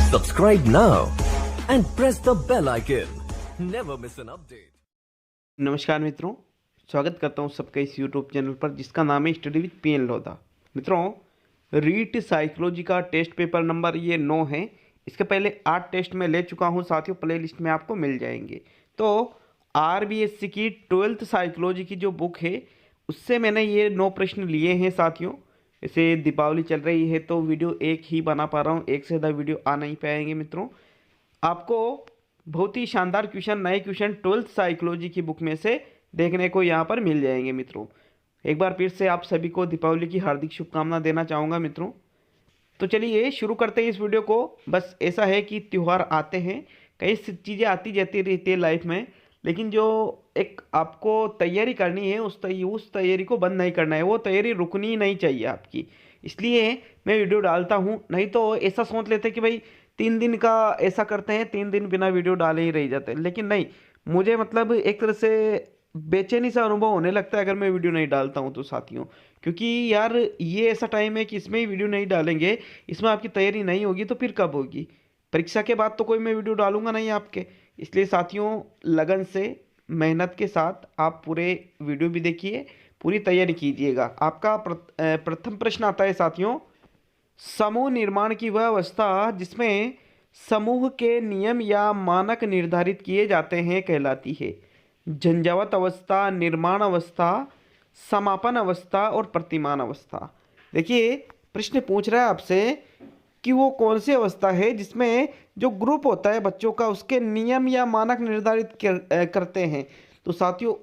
Subscribe now and press the bell icon. Never miss an update. नमस्कार मित्रों, स्वागत करता हूं सबका इस YouTube चैनल पर जिसका नाम है स्टडी विद पीएन लोधा। मित्रों, रीट साइकोलॉजी का टेस्ट पेपर नंबर ये 9 है। इसके पहले 8 टेस्ट में ले चुका हूं साथियों, प्ले लिस्ट में आपको मिल जाएंगे। तो RBSc की 12th साइकोलॉजी की जो बुक है उससे मैंने ये 9 प्रश्न लिए हैं साथियों। ऐसे दीपावली चल रही है तो वीडियो एक ही बना पा रहा हूँ, एक से ज़्यादा वीडियो आ नहीं पाएंगे मित्रों। आपको बहुत ही शानदार क्वेश्चन, नए क्वेश्चन 12th साइकोलॉजी की बुक में से देखने को यहाँ पर मिल जाएंगे मित्रों। एक बार फिर से आप सभी को दीपावली की हार्दिक शुभकामना देना चाहूँगा मित्रों। तो चलिए शुरू करते हैं इस वीडियो को। बस ऐसा है कि त्यौहार आते हैं, कई चीज़ें आती जाती रहती है लाइफ में, लेकिन जो एक आपको तैयारी करनी है उस तैयारी को बंद नहीं करना है, वो तैयारी रुकनी नहीं चाहिए आपकी। इसलिए मैं वीडियो डालता हूँ। नहीं तो ऐसा सोच लेते कि भाई 3 दिन का ऐसा करते हैं, 3 दिन बिना वीडियो डाले ही रह जाते हैं, लेकिन नहीं, मुझे मतलब एक तरह से बेचैनी सा अनुभव होने लगता है अगर मैं वीडियो नहीं डालता हूँ तो साथियों। क्योंकि यार ये ऐसा टाइम है कि इसमें ही वीडियो नहीं डालेंगे, इसमें आपकी तैयारी नहीं होगी तो फिर कब होगी? परीक्षा के बाद तो कोई मैं वीडियो डालूंगा नहीं आपके। इसलिए साथियों, लगन से मेहनत के साथ आप पूरे वीडियो भी देखिए, पूरी तैयारी कीजिएगा। आपका प्रथम प्रश्न आता है साथियों, समूह निर्माण की वह अवस्था जिसमें समूह के नियम या मानक निर्धारित किए जाते हैं कहलाती है। झंझावात अवस्था, निर्माण अवस्था, समापन अवस्था और प्रतिमान अवस्था। देखिए प्रश्न पूछ रहा है आपसे कि वो कौन सी अवस्था है जिसमें जो ग्रुप होता है बच्चों का उसके नियम या मानक निर्धारित करते हैं। तो साथियों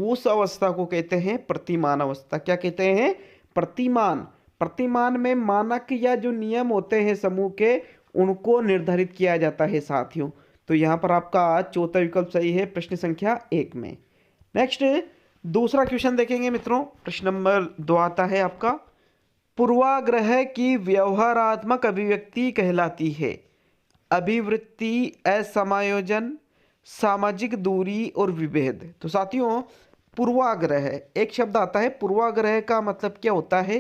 उस अवस्था को कहते हैं प्रतिमान अवस्था। क्या कहते हैं? प्रतिमान। प्रतिमान में मानक या जो नियम होते हैं समूह के उनको निर्धारित किया जाता है साथियों। तो यहाँ पर आपका चौथा विकल्प सही है प्रश्न संख्या 1 में। नेक्स्ट दूसरा क्वेश्चन देखेंगे मित्रों। प्रश्न नंबर 2 आता है आपका, पूर्वाग्रह की व्यवहारात्मक अभिव्यक्ति कहलाती है अभिवृत्ति, असमायोजन, सामाजिक दूरी और विभेद। तो साथियों पूर्वाग्रह एक शब्द आता है। पूर्वाग्रह का मतलब क्या होता है?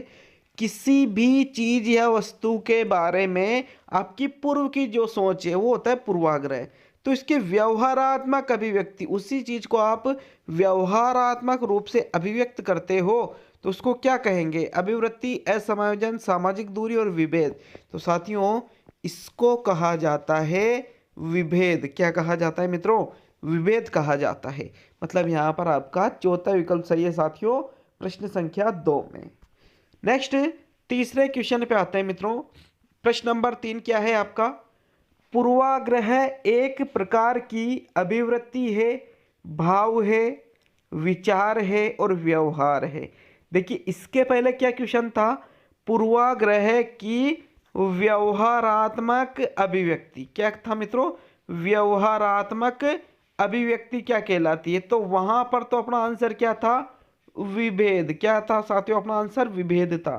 किसी भी चीज या वस्तु के बारे में आपकी पूर्व की जो सोच है वो होता है पूर्वाग्रह। तो इसके व्यवहारात्मक अभिव्यक्ति, उसी चीज को आप व्यवहारात्मक रूप से अभिव्यक्त करते हो तो उसको क्या कहेंगे? अभिवृत्ति, असमायोजन, सामाजिक दूरी और विभेद। तो साथियों इसको कहा जाता है विभेद। क्या कहा जाता है मित्रों? विभेद कहा जाता है। मतलब यहाँ पर आपका चौथा विकल्प सही है साथियों प्रश्न संख्या 2 में। नेक्स्ट तीसरे क्वेश्चन पे आते हैं मित्रों। प्रश्न नंबर 3 क्या है आपका, पूर्वाग्रह एक प्रकार की अभिवृत्ति है, भाव है, विचार है और व्यवहार है। देखिए इसके पहले क्या क्वेश्चन था? पूर्वाग्रह की व्यवहारात्मक अभिव्यक्ति। क्या था मित्रों? व्यवहारात्मक अभिव्यक्ति क्या कहलाती है? तो वहां पर तो अपना आंसर क्या था? विभेद। क्या था साथियों? अपना आंसर विभेद था।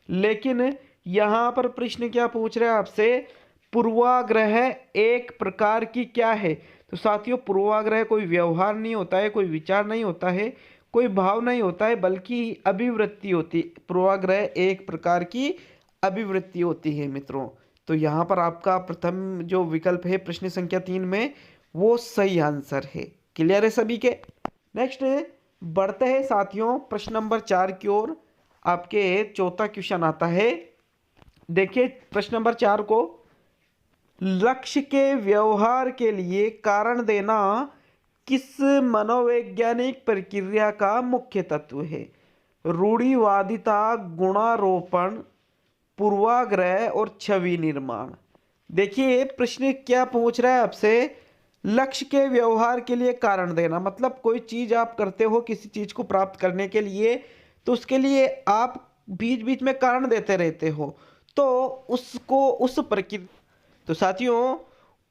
लेकिन यहां पर प्रश्न क्या पूछ रहे हैं आपसे? पूर्वाग्रह एक प्रकार की क्या है? तो साथियों पूर्वाग्रह कोई व्यवहार नहीं होता है, कोई विचार नहीं होता है, कोई भाव नहीं होता है, बल्कि अभिवृत्ति होती है। पूर्वाग्रह एक प्रकार की अभिवृत्ति होती है मित्रों। तो यहाँ पर आपका प्रथम जो विकल्प है प्रश्न संख्या 3 में वो सही आंसर है। क्लियर है सभी के? नेक्स्ट बढ़ते हैं साथियों प्रश्न नंबर 4 की ओर। आपके चौथा क्वेश्चन आता है। देखिए प्रश्न नंबर 4 को, लक्ष्य के व्यवहार के लिए कारण देना किस मनोवैज्ञानिक प्रक्रिया का मुख्य तत्व है? रूढ़िवादिता, गुणारोपण, पूर्वाग्रह और छवि निर्माण। देखिए प्रश्न क्या पूछ रहा है आपसे? लक्ष्य के व्यवहार के लिए कारण देना, मतलब कोई चीज आप करते हो किसी चीज को प्राप्त करने के लिए, तो उसके लिए आप बीच बीच में कारण देते रहते हो, तो उसको उस प्रक्रिया, तो साथियों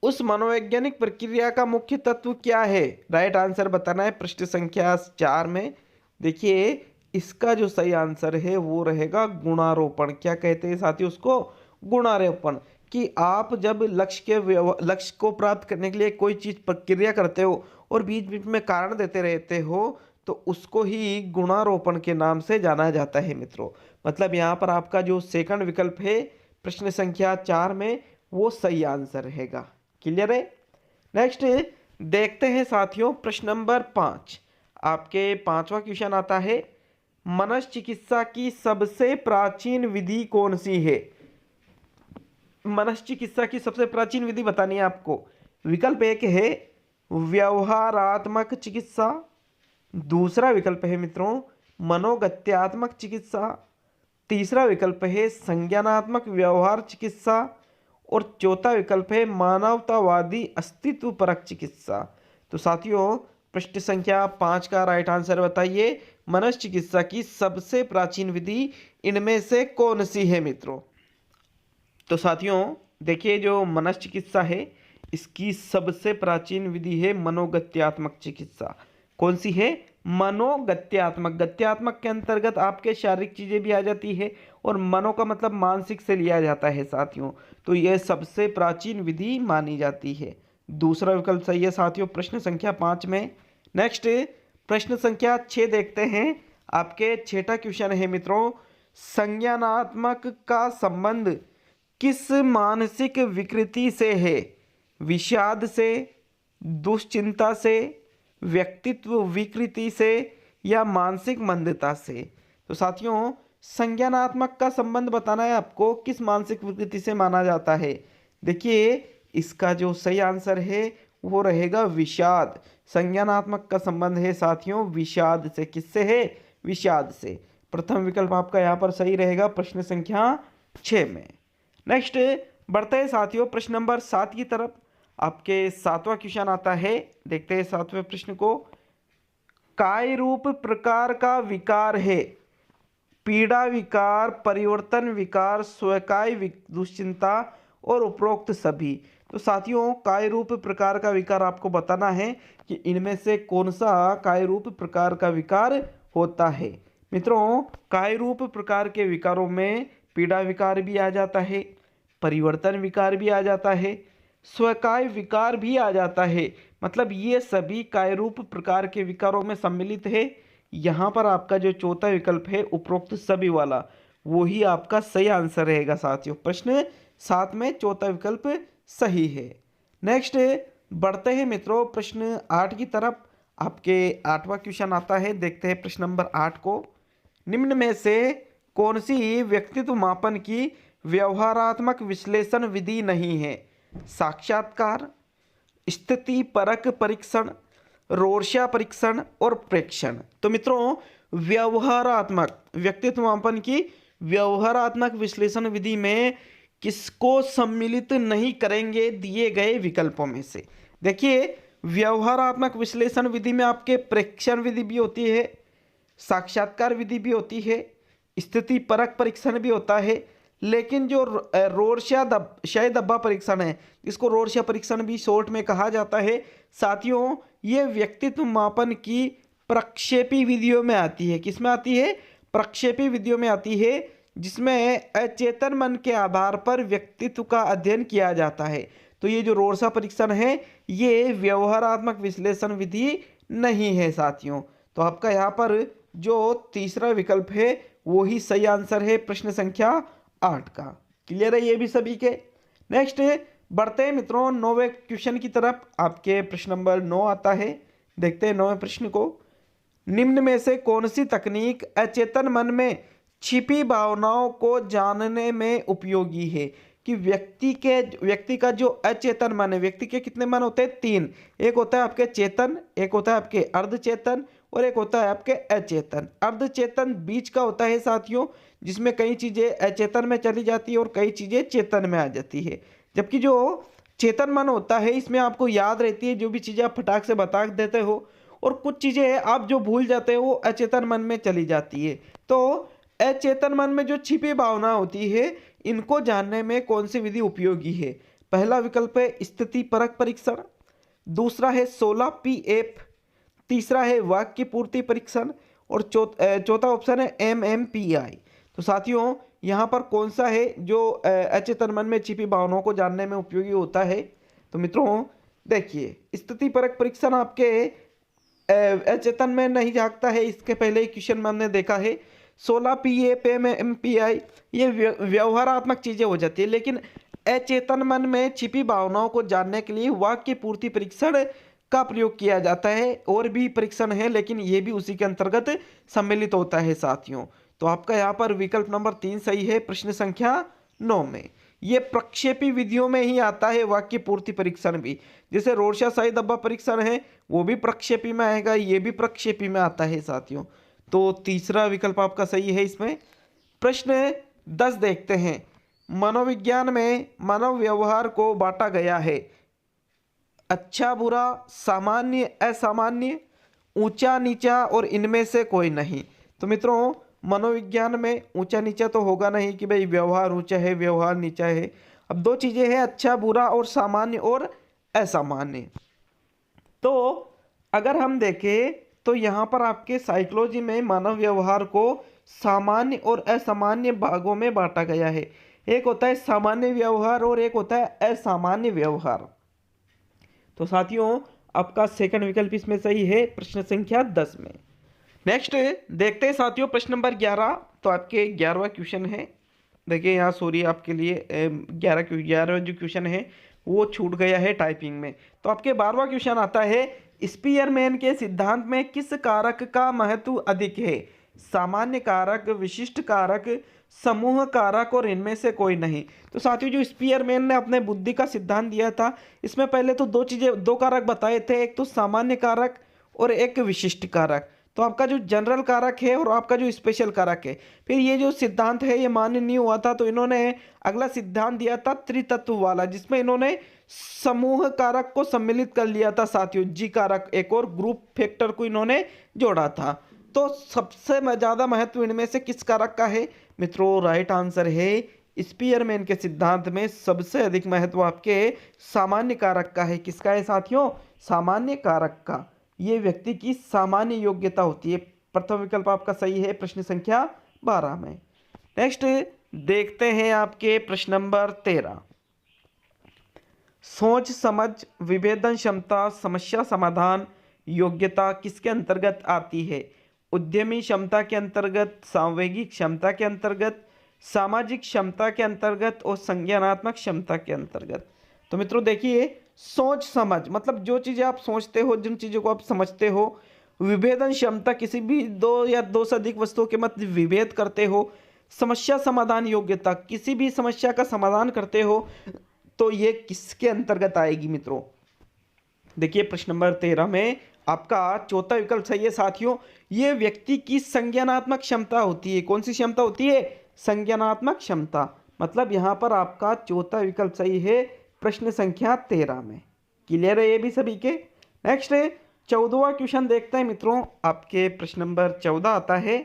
उस मनोवैज्ञानिक प्रक्रिया का मुख्य तत्व क्या है? राइट आंसर बताना है प्रश्न संख्या 4 में। देखिए इसका जो सही आंसर है वो रहेगा गुणारोपण। क्या कहते हैं साथियों उसको? गुणारोपण। कि आप जब लक्ष्य को प्राप्त करने के लिए कोई चीज प्रक्रिया करते हो और बीच बीच में कारण देते रहते हो तो उसको ही गुणारोपण के नाम से जाना जाता है मित्रों। मतलब यहाँ पर आपका जो सेकंड विकल्प है प्रश्न संख्या 4 में वो सही आंसर रहेगा। क्लियर है। नेक्स्ट देखते हैं साथियों प्रश्न नंबर 5। आपके 5वां क्वेश्चन आता है, मनस चिकित्सा की सबसे प्राचीन विधि कौन सी है? मनस चिकित्सा की सबसे प्राचीन विधि बतानी है आपको। विकल्प एक है व्यवहारात्मक चिकित्सा, दूसरा विकल्प है मित्रों मनोगत्यात्मक चिकित्सा, तीसरा विकल्प है संज्ञानात्मक व्यवहार चिकित्सा और चौथा विकल्प है मानवतावादी अस्तित्वपरक चिकित्सा। तो साथियों प्रश्न संख्या 5 का राइट आंसर बताइए, मनस चिकित्सा की सबसे प्राचीन विधि इनमें से कौन सी है मित्रों? तो साथियों देखिए जो मनस चिकित्सा है इसकी सबसे प्राचीन विधि है मनोगत्यात्मक चिकित्सा। कौन सी है? मनोगत्यात्मक। गत्यात्मक के अंतर्गत आपके शारीरिक चीजें भी आ जाती है और मनो का मतलब मानसिक से लिया जाता है साथियों। तो यह सबसे प्राचीन विधि मानी जाती है। दूसरा विकल्प सही है साथियों प्रश्न संख्या 5 में। नेक्स्ट प्रश्न संख्या 6 देखते हैं। आपके 6वां क्वेश्चन है मित्रों, संज्ञानात्मक का संबंध किस मानसिक विकृति से है? विषाद से, दुश्चिंता से, व्यक्तित्व विकृति से या मानसिक मंदता से? तो साथियों संज्ञानात्मक का संबंध बताना है आपको, किस मानसिक विकृति से माना जाता है। देखिए इसका जो सही आंसर है वो रहेगा विषाद। संज्ञानात्मक का संबंध है साथियों विषाद से। किससे है? विषाद से। प्रथम विकल्प आपका यहाँ पर सही रहेगा प्रश्न संख्या 6 में। नेक्स्ट बढ़ते हैं साथियों प्रश्न नंबर 7 की तरफ। आपके 7वां क्वेश्चन आता है, देखते हैं 7वें प्रश्न को। काय रूप प्रकार का विकार है? पीड़ा विकार, परिवर्तन विकार, स्वकाय दुश्चिंता और उपरोक्त सभी। तो साथियों काय रूप प्रकार का विकार आपको बताना है कि इनमें से कौन सा काय रूप प्रकार का विकार होता है। मित्रों काय रूप प्रकार के विकारों में पीड़ा विकार भी आ जाता है, परिवर्तन विकार भी आ जाता है, स्वकाय विकार भी आ जाता है। मतलब ये सभी काय रूप प्रकार के विकारों में सम्मिलित है। यहाँ पर आपका जो चौथा विकल्प है उपरोक्त सभी वाला वो ही आपका सही आंसर रहेगा साथियों। प्रश्न 7 में चौथा विकल्प सही है। नेक्स्ट बढ़ते हैं मित्रों प्रश्न 8 की तरफ। आपके 8वां क्वेश्चन आता है, देखते हैं प्रश्न नंबर 8 को। निम्न में से कौन सी व्यक्तित्व मापन की व्यवहारात्मक विश्लेषण विधि नहीं है? साक्षात्कार, स्थिति परक परीक्षण, रोर्शा परीक्षण और प्रेक्षण। तो मित्रों व्यवहारात्मक व्यक्तित्व मापन की व्यवहारात्मक विश्लेषण विधि में किसको सम्मिलित नहीं करेंगे दिए गए विकल्पों में से? देखिए व्यवहारात्मक विश्लेषण विधि में आपके प्रेक्षण विधि भी होती है, साक्षात्कार विधि भी होती है, स्थिति परक परीक्षण भी होता है, लेकिन जो रोर्शा क्षय दब्बा परीक्षण है इसको रोर्शा परीक्षण भी शॉर्ट में कहा जाता है साथियों, ये व्यक्तित्व मापन की प्रक्षेपी विधियों में आती है। किसमें आती है? प्रक्षेपी विधियों में आती है, जिसमें अचेतन मन के आधार पर व्यक्तित्व का अध्ययन किया जाता है। तो ये जो रोर्शा परीक्षण है ये व्यवहारात्मक विश्लेषण विधि नहीं है साथियों। तो आपका यहाँ पर जो तीसरा विकल्प है वो ही सही आंसर है प्रश्न संख्या 8 का। क्लियर है ये भी सभी के। नेक्स्ट बढ़ते हैं मित्रों 9वें क्वेश्चन की तरफ। आपके प्रश्न नंबर 9 आता है, देखते हैं 9वें प्रश्न को। निम्न में से कौन सी तकनीक अचेतन मन में छिपी भावनाओं को जानने में उपयोगी है? कि व्यक्ति का जो अचेतन मन है, व्यक्ति के कितने मन होते हैं? 3। एक होता है आपके चेतन, एक होता है आपके अर्धचेतन और एक होता है आपके अचेतन। अर्धचेतन बीच का होता है साथियों, जिसमें कई चीजें अचेतन में चली जाती है और कई चीजें चेतन में आ जाती है। जबकि जो चेतन मन होता है इसमें आपको याद रहती है, जो भी चीजें आप फटाक से बता देते हो, और कुछ चीजें आप जो भूल जाते हो वो अचेतन मन में चली जाती है। तो अचेतन मन में जो छिपी भावना होती है इनको जानने में कौन सी विधि उपयोगी है? पहला विकल्प है स्थिति परक परीक्षण, दूसरा है 16P-APE, तीसरा है वाक्य पूर्ति परीक्षण और चौथा ऑप्शन है MMPI। तो साथियों यहाँ पर कौन सा है जो अचेतन मन में छिपी भावनाओं को जानने में उपयोगी होता है? तो मित्रों देखिए स्थिति परक परीक्षण आपके अचेतन में नहीं झांकता है, इसके पहले क्वेश्चन में हमने देखा है। 16P-APE MMPI ये व्यवहारात्मक चीजें हो जाती है, लेकिन अचेतन मन में छिपी भावनाओं को जानने के लिए वाक्य पूर्ति परीक्षण का प्रयोग किया जाता है। और भी परीक्षण है लेकिन ये भी उसी के अंतर्गत सम्मिलित होता है साथियों। तो आपका यहाँ पर विकल्प नंबर 3 सही है प्रश्न संख्या 9 में। ये प्रक्षेपी विधियों में ही आता है वाक्य पूर्ति परीक्षण भी। जैसे रोरशा शाही धब्बा परीक्षण है वो भी प्रक्षेपी में आएगा, ये भी प्रक्षेपी में आता है साथियों। तो तीसरा विकल्प आपका सही है इसमें। प्रश्न 10 देखते हैं। मनोविज्ञान में मानव व्यवहार को बांटा गया है अच्छा बुरा, सामान्य असामान्य, ऊंचा नीचा और इनमें से कोई नहीं। तो मित्रों मनोविज्ञान में ऊंचा नीचा तो होगा नहीं कि भाई व्यवहार ऊंचा है व्यवहार नीचा है। अब दो चीजें हैं अच्छा बुरा और सामान्य और असामान्य। तो अगर हम देखें तो यहाँ पर आपके साइकोलॉजी में मानव व्यवहार को सामान्य और असामान्य भागों में बांटा गया है। एक होता है सामान्य व्यवहार और एक होता है असामान्य व्यवहार। तो साथियों आपका सेकंड विकल्प इसमें सही है प्रश्न संख्या 10 में। नेक्स्ट देखते हैं साथियों प्रश्न नंबर 11। तो आपके 11वां क्वेश्चन है। देखिए यहाँ सॉरी आपके लिए 11वां जो क्वेश्चन है वो छूट गया है टाइपिंग में। तो आपके 12वां क्वेश्चन आता है स्पीयरमैन के सिद्धांत में किस कारक का महत्व अधिक है? सामान्य कारक, विशिष्ट कारक, समूह कारक और इनमें से कोई नहीं। तो साथियों जो स्पीयरमैन ने अपने बुद्धि का सिद्धांत दिया था इसमें पहले तो दो कारक बताए थे, एक तो सामान्य कारक और एक विशिष्ट कारक। तो आपका जो जनरल कारक है और आपका जो स्पेशल कारक है। फिर ये जो सिद्धांत है ये मान्य नहीं हुआ था तो इन्होंने अगला सिद्धांत दिया था त्रितत्व वाला, जिसमें इन्होंने समूह कारक को सम्मिलित कर लिया था साथियों, जी कारक एक और ग्रुप फैक्टर को इन्होंने जोड़ा था। तो सबसे ज़्यादा महत्व इनमें से किस कारक का है मित्रों? राइट आंसर है स्पीयरमैन के सिद्धांत में सबसे अधिक महत्व आपके सामान्य कारक का है। किसका है साथियों? सामान्य कारक का। ये व्यक्ति की सामान्य योग्यता होती है। प्रथम विकल्प आपका सही है प्रश्न संख्या 12 में। नेक्स्ट देखते हैं आपके प्रश्न नंबर 13। सोच समझ, विभेदन क्षमता, समस्या समाधान योग्यता किसके अंतर्गत आती है? उद्यमी क्षमता के अंतर्गत, सांवेगिक क्षमता के अंतर्गत, सामाजिक क्षमता के अंतर्गत और संज्ञानात्मक क्षमता के अंतर्गत। तो मित्रों देखिए सोच समझ मतलब जो चीज़ें आप सोचते हो, जिन चीज़ों को आप समझते हो। विभेदन क्षमता किसी भी दो या दो से अधिक वस्तुओं के मध्य विभेद करते हो। समस्या समाधान योग्यता किसी भी समस्या का समाधान करते हो। तो ये किसके अंतर्गत आएगी मित्रों? देखिए प्रश्न नंबर 13 में आपका चौथा विकल्प सही है साथियों। ये व्यक्ति की संज्ञानात्मक क्षमता होती है। कौन सी क्षमता होती है? संज्ञानात्मक क्षमता। मतलब यहाँ पर आपका चौथा विकल्प सही है प्रश्न संख्या 13 में। क्लियर है ये भी सभी के? नेक्स्ट 14वां क्वेश्चन देखते हैं मित्रों। आपके प्रश्न नंबर 14 आता है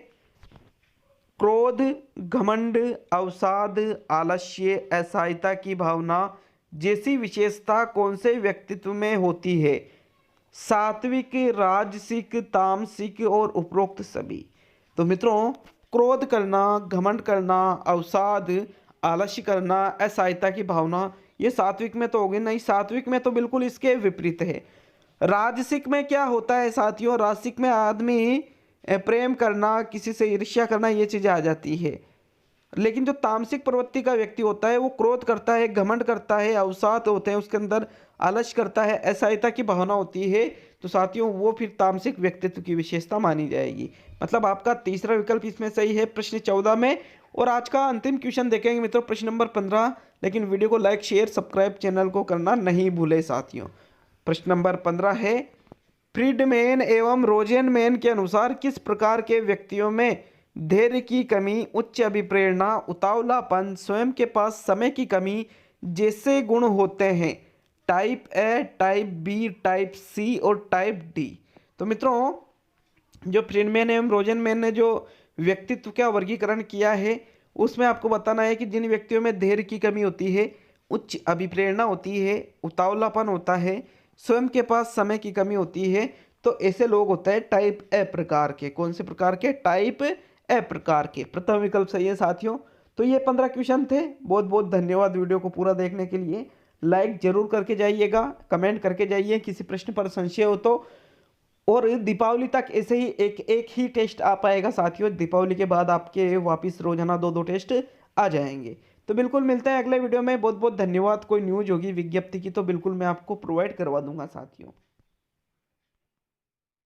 क्रोध, घमंड, अवसाद, आलस्य, असहायता की भावना जैसी विशेषता कौन से व्यक्तित्व में होती है? सात्विक, राजसिक, तामसिक और उपरोक्त सभी। तो मित्रों क्रोध करना, घमंड करना, अवसाद, आलस्य करना, असहायता की भावना ये सात्विक में तो होगी नहीं। सात्विक में तो बिल्कुल इसके विपरीत है। राजसिक में क्या होता है साथियों? राजसिक में आदमी प्रेम करना, किसी से ईर्ष्या करना ये चीज़ें आ जाती है। लेकिन जो तामसिक प्रवृत्ति का व्यक्ति होता है वो क्रोध करता है, घमंड करता है, अवसाद होते हैं उसके अंदर, आलस्य करता है, असहायता की भावना होती है। तो साथियों वो फिर तामसिक व्यक्तित्व की विशेषता मानी जाएगी। मतलब आपका तीसरा विकल्प इसमें सही है प्रश्न 14 में। और आज का अंतिम क्वेश्चन देखेंगे मित्रों प्रश्न नंबर 15। लेकिन वीडियो को लाइक शेयर सब्सक्राइब चैनल को करना नहीं भूले साथियों। प्रश्न नंबर 15 है फ्रीडमैन एवं रोजेनमैन के अनुसार किस प्रकार के व्यक्तियों में धैर्य की कमी, उच्च अभिप्रेरणा, उतावलापन, स्वयं के पास समय की कमी जैसे गुण होते हैं? Type A, type B, type C और टाइप डी। तो मित्रों जो फ्रीडमैन एवं रोजेनमैन ने जो व्यक्तित्व का वर्गीकरण किया है उसमें आपको बताना है कि जिन व्यक्तियों में धैर्य की कमी होती है, उच्च अभिप्रेरणा होती है, उतावलापन होता है, स्वयं के पास समय की कमी होती है, तो ऐसे लोग होते हैं टाइप ए प्रकार के। कौन से प्रकार के? टाइप ए प्रकार के। प्रथम विकल्प सही है साथियों। तो ये 15 क्वेश्चन थे। बहुत बहुत धन्यवाद वीडियो को पूरा देखने के लिए। लाइक जरूर करके जाइएगा, कमेंट करके जाइए किसी प्रश्न पर संशय हो तो। और दीपावली तक ऐसे ही एक ही टेस्ट आ पाएगा साथियों। दीपावली के बाद आपके वापस रोजाना 2-2 टेस्ट आ जाएंगे। तो बिल्कुल मिलता है अगले वीडियो में। बहुत बहुत धन्यवाद। कोई न्यूज़ होगी विज्ञप्ति की तो बिल्कुल मैं आपको प्रोवाइड करवा दूंगा साथियों।